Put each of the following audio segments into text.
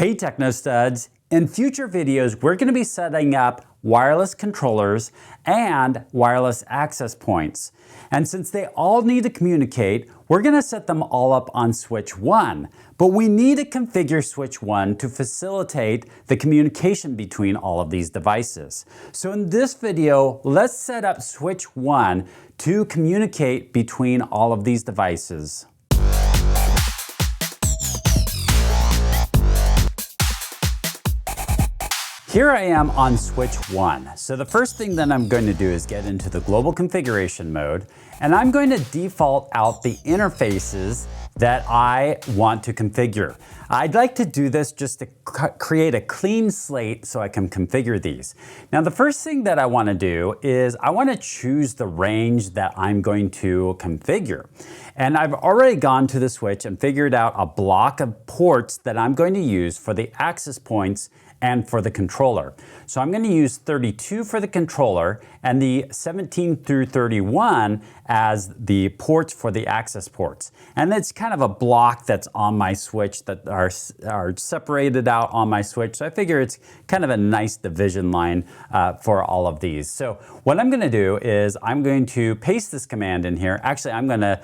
Hey Techno Studs! In future videos, we're going to be setting up wireless controllers and wireless access points. And since they all need to communicate, we're going to set them all up on switch 1. But we need to configure switch 1 to facilitate the communication between all of these devices. So in this video, let's set up switch 1 to communicate between all of these devices. Here I am on switch 1. So the first thing that I'm going to do is get into the global configuration mode, and I'm going to default out the interfaces that I want to configure. I'd like to do this just to create a clean slate so I can configure these. Now the first thing that I want to do is I want to choose the range that I'm going to configure. And I've already gone to the switch and figured out a block of ports that I'm going to use for the access points and for the controller. So I'm going to use 32 for the controller and the 17 through 31 as the ports for the access ports. And it's kind of a block that's on my switch that are separated out on my switch. So I figure it's kind of a nice division line for all of these. So what I'm going to do is I'm going to paste this command in here. Actually, I'm going to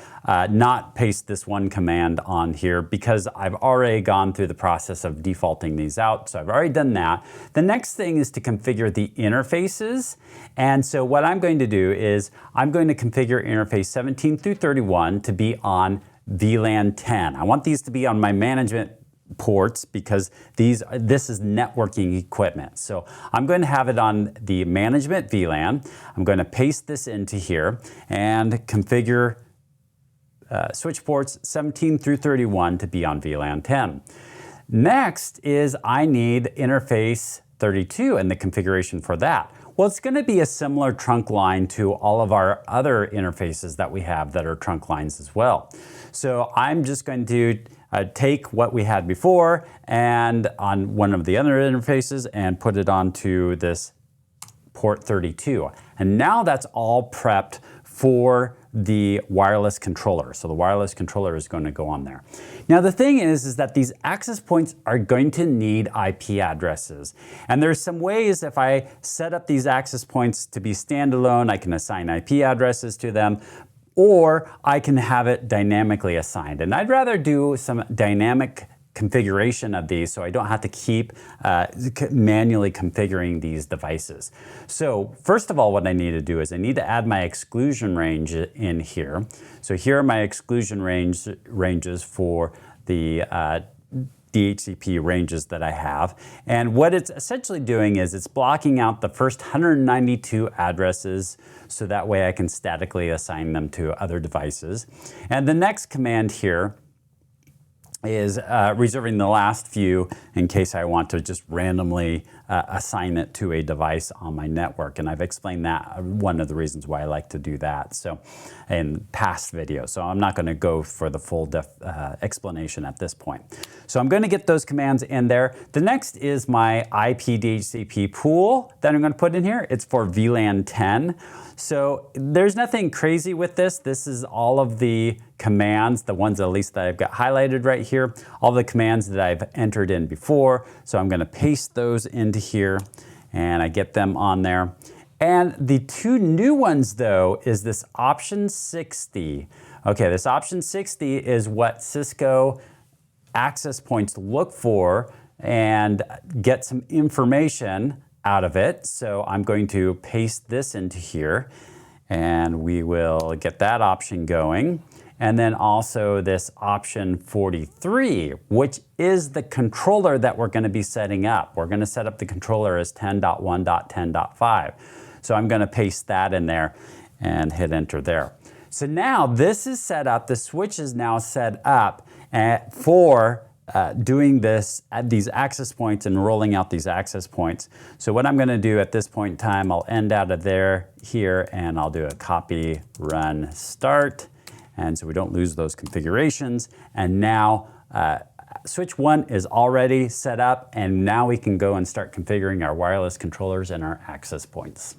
not paste this one command on here because I've already gone through the process of defaulting these out. So I've already done that. The next thing is to configure the interfaces. And so what I'm going to do is I'm going to configure interface 17 through 31 to be on VLAN 10. I want these to be on my management ports because this is networking equipment. So I'm going to have it on the management VLAN. I'm going to paste this into here and configure switch ports 17 through 31 to be on VLAN 10. Next is I need interface 32 and the configuration for that. Well, it's going to be a similar trunk line to all of our other interfaces that we have that are trunk lines as well. So I'm just going to take what we had before and on one of the other interfaces and put it onto this port 32. And now that's all prepped for the wireless controller. So the wireless controller is going to go on there. Now the thing is that these access points are going to need IP addresses. And there's some ways if I set up these access points to be standalone, I can assign IP addresses to them, or I can have it dynamically assigned. And I'd rather do some dynamic configuration of these so I don't have to keep manually configuring these devices. So first of all, what I need to do is I need to add my exclusion range in here. So here are my exclusion ranges for the DHCP ranges that I have. And what it's essentially doing is it's blocking out the first 192 addresses so that way I can statically assign them to other devices. And the next command here is reserving the last few in case I want to just randomly assign it to a device on my network. And I've explained that, one of the reasons why I like to do that in past videos. So I'm not going to go for the full explanation at this point. So I'm going to get those commands in there. The next is my IP DHCP pool that I'm going to put in here. It's for VLAN 10. So there's nothing crazy with this. This is all of the commands, the ones at least that I've got highlighted right here, all the commands that I've entered in before. So I'm going to paste those into here and I get them on there. And the two new ones though is this option 60. Okay, this option 60 is what Cisco access points look for and get some information out of it. So I'm going to paste this into here and we will get that option going. And then also this option 43, which is the controller that we're going to be setting up. We're going to set up the controller as 10.1.10.5. So I'm going to paste that in there and hit enter there. So now this is set up, the switch is now set up for doing these access points and rolling out these access points. So what I'm going to do at this point in time, I'll end out of here and I'll do a copy run start. And so we don't lose those configurations. And now switch 1 is already set up and now we can go and start configuring our wireless controllers and our access points.